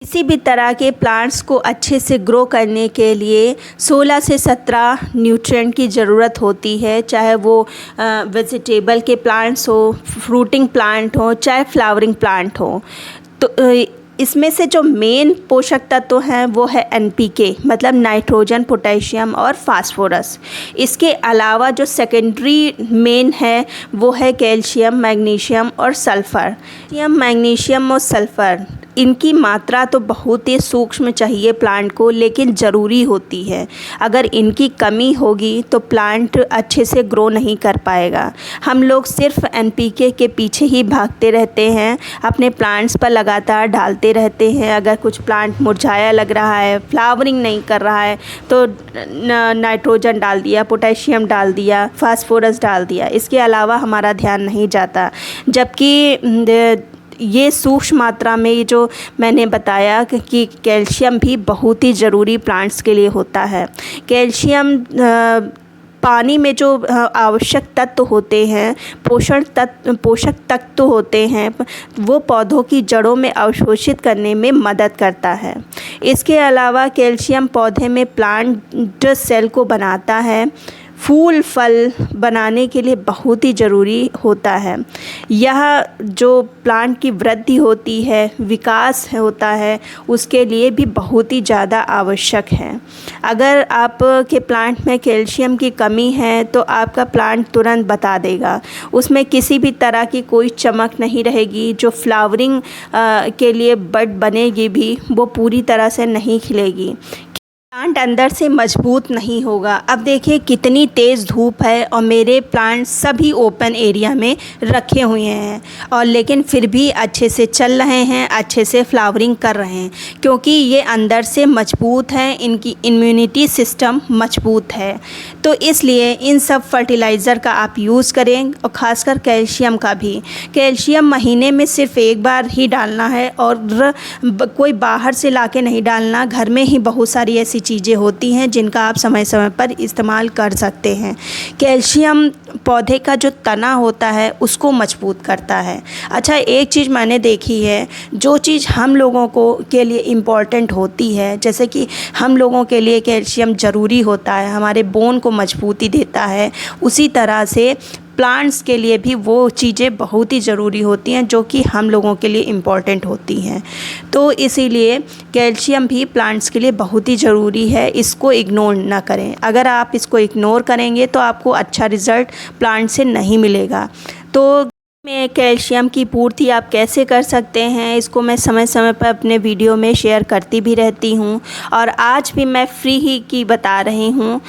किसी भी तरह के प्लांट्स को अच्छे से ग्रो करने के लिए 16 से 17 न्यूट्रिएंट की ज़रूरत होती है, चाहे वो वेजिटेबल के प्लांट्स हो, फ्रूटिंग प्लांट हो, चाहे फ्लावरिंग प्लांट हो। तो इसमें से जो मेन पोषक तत्व हैं वो है NPK, मतलब नाइट्रोजन, पोटेशियम और फास्फोरस। इसके अलावा जो सेकेंडरी मेन है वो है कैल्शियम, मैग्नीशियम और सल्फ़र। मैग्नीशियम और सल्फ़र इनकी मात्रा तो बहुत ही सूक्ष्म चाहिए प्लांट को, लेकिन ज़रूरी होती है। अगर इनकी कमी होगी तो प्लांट अच्छे से ग्रो नहीं कर पाएगा। हम लोग सिर्फ NPK के पीछे ही भागते रहते हैं, अपने प्लांट्स पर लगातार डालते रहते हैं। अगर कुछ प्लांट मुरझाया लग रहा है, फ्लावरिंग नहीं कर रहा है, तो नाइट्रोजन डाल दिया, पोटेशियम डाल दिया, फास्फोरस डाल दिया। इसके अलावा हमारा ध्यान नहीं जाता। जबकि ये सूक्ष्म मात्रा में ये जो मैंने बताया कि कैल्शियम भी बहुत ही ज़रूरी प्लांट्स के लिए होता है। कैल्शियम पानी में जो आवश्यक तत्व होते हैं, पोषक तत्व होते हैं, वो पौधों की जड़ों में अवशोषित करने में मदद करता है। इसके अलावा कैल्शियम पौधे में प्लांट सेल को बनाता है, फूल फल बनाने के लिए बहुत ही ज़रूरी होता है। यह जो प्लांट की वृद्धि होती है, विकास होता है, उसके लिए भी बहुत ही ज़्यादा आवश्यक है। अगर आपके प्लांट में कैल्शियम की कमी है तो आपका प्लांट तुरंत बता देगा। उसमें किसी भी तरह की कोई चमक नहीं रहेगी। जो फ्लावरिंग के लिए बड बनेगी भी वो पूरी तरह से नहीं खिलेगी। प्लांट अंदर से मजबूत नहीं होगा। अब देखिए कितनी तेज़ धूप है और मेरे प्लांट सभी ओपन एरिया में रखे हुए हैं, और लेकिन फिर भी अच्छे से चल रहे हैं, अच्छे से फ्लावरिंग कर रहे हैं, क्योंकि ये अंदर से मजबूत हैं, इनकी इम्यूनिटी सिस्टम मजबूत है। तो इसलिए इन सब फर्टिलाइज़र का आप यूज़ करें, और ख़ासकर कैल्शियम का भी। कैल्शियम महीने में सिर्फ एक बार ही डालना है, और कोई बाहर से लाके नहीं डालना। घर में ही बहुत सारी ऐसी चीज़ें होती हैं जिनका आप समय समय पर इस्तेमाल कर सकते हैं। कैल्शियम पौधे का जो तना होता है उसको मजबूत करता है। अच्छा, एक चीज़ मैंने देखी है, जो चीज़ हम लोगों को के लिए इम्पॉर्टेंट होती है, जैसे कि हम लोगों के लिए कैल्शियम ज़रूरी होता है, हमारे बोन को मजबूती देता है, उसी तरह से प्लांट्स के लिए भी वो चीज़ें बहुत ही ज़रूरी होती हैं जो कि हम लोगों के लिए इम्पॉर्टेंट होती हैं। तो इसीलिए कैल्शियम भी प्लांट्स के लिए बहुत ही ज़रूरी है, इसको इग्नोर ना करें। अगर आप इसको इग्नोर करेंगे तो आपको अच्छा रिज़ल्ट प्लांट से नहीं मिलेगा। तो में कैल्शियम की पूर्ति आप कैसे कर सकते हैं, इसको मैं समय समय पर अपने वीडियो में शेयर करती भी रहती हूँ, और आज भी मैं फ्री ही की बता रही हूँ।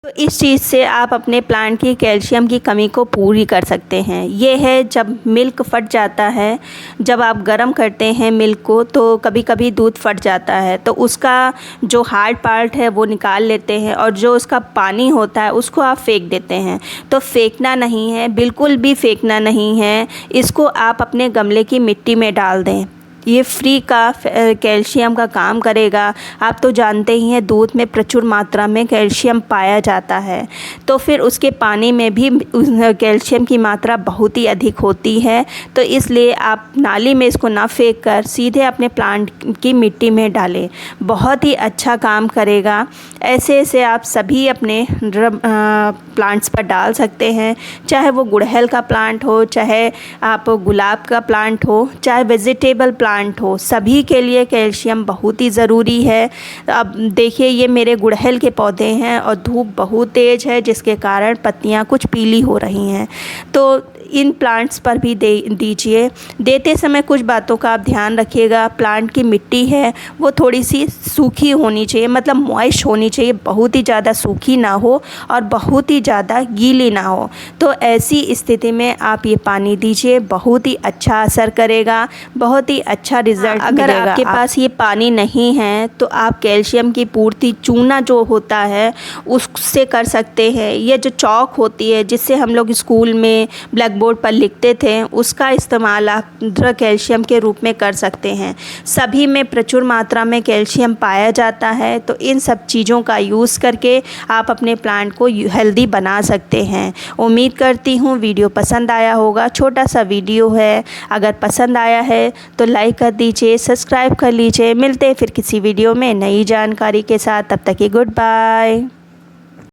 तो इस चीज़ से आप अपने प्लांट की कैल्शियम की कमी को पूरी कर सकते हैं। ये है, जब मिल्क फट जाता है, जब आप गर्म करते हैं मिल्क को, तो कभी कभी दूध फट जाता है, तो उसका जो हार्ड पार्ट है वो निकाल लेते हैं, और जो उसका पानी होता है उसको आप फेंक देते हैं। तो फेंकना नहीं है, बिल्कुल भी फेंकना नहीं है। इसको आप अपने गमले की मिट्टी में डाल दें। ये फ्री का कैल्शियम का काम करेगा। आप तो जानते ही हैं दूध में प्रचुर मात्रा में कैल्शियम पाया जाता है, तो फिर उसके पानी में भी कैल्शियम की मात्रा बहुत ही अधिक होती है। तो इसलिए आप नाली में इसको ना फेंक कर सीधे अपने प्लांट की मिट्टी में डालें, बहुत ही अच्छा काम करेगा। ऐसे ऐसे आप सभी अपने प्लांट्स पर डाल सकते हैं, चाहे वो गुड़हल का प्लांट हो, चाहे आप गुलाब का प्लांट हो, चाहे वेजिटेबल प्लांट हो, सभी के लिए कैल्शियम बहुत ही ज़रूरी है। अब देखिए ये मेरे गुड़हल के पौधे हैं और धूप बहुत तेज़ है, जिसके कारण पत्तियां कुछ पीली हो रही हैं। तो इन प्लांट्स पर भी दीजिए। देते समय कुछ बातों का आप ध्यान रखिएगा। प्लांट की मिट्टी है वो थोड़ी सी सूखी होनी चाहिए, मतलब मॉइस्ट होनी चाहिए, बहुत ही ज़्यादा सूखी ना हो और बहुत ही ज़्यादा गीली ना हो। तो ऐसी स्थिति में आप ये पानी दीजिए, बहुत ही अच्छा असर करेगा, बहुत ही अच्छा रिज़ल्ट मिलेगा। अगर आपके पास ये पानी नहीं है तो आप कैल्शियम की पूर्ति चूना जो होता है उससे कर सकते हैं। ये जो चॉक होती है जिससे हम लोग स्कूल में ब्लैक ब्लैक बोर्ड पर लिखते थे उसका इस्तेमाल आप ड्रग कैल्शियम के रूप में कर सकते हैं। सभी में प्रचुर मात्रा में कैल्शियम पाया जाता है, तो इन सब चीज़ों का यूज़ करके आप अपने प्लांट को हेल्दी बना सकते हैं। उम्मीद करती हूँ वीडियो पसंद आया होगा। छोटा सा वीडियो है, अगर पसंद आया है तो लाइक कर दीजिए, सब्सक्राइब कर लीजिए। मिलते हैं फिर किसी वीडियो में नई जानकारी के साथ, तब तक के गुड बाय।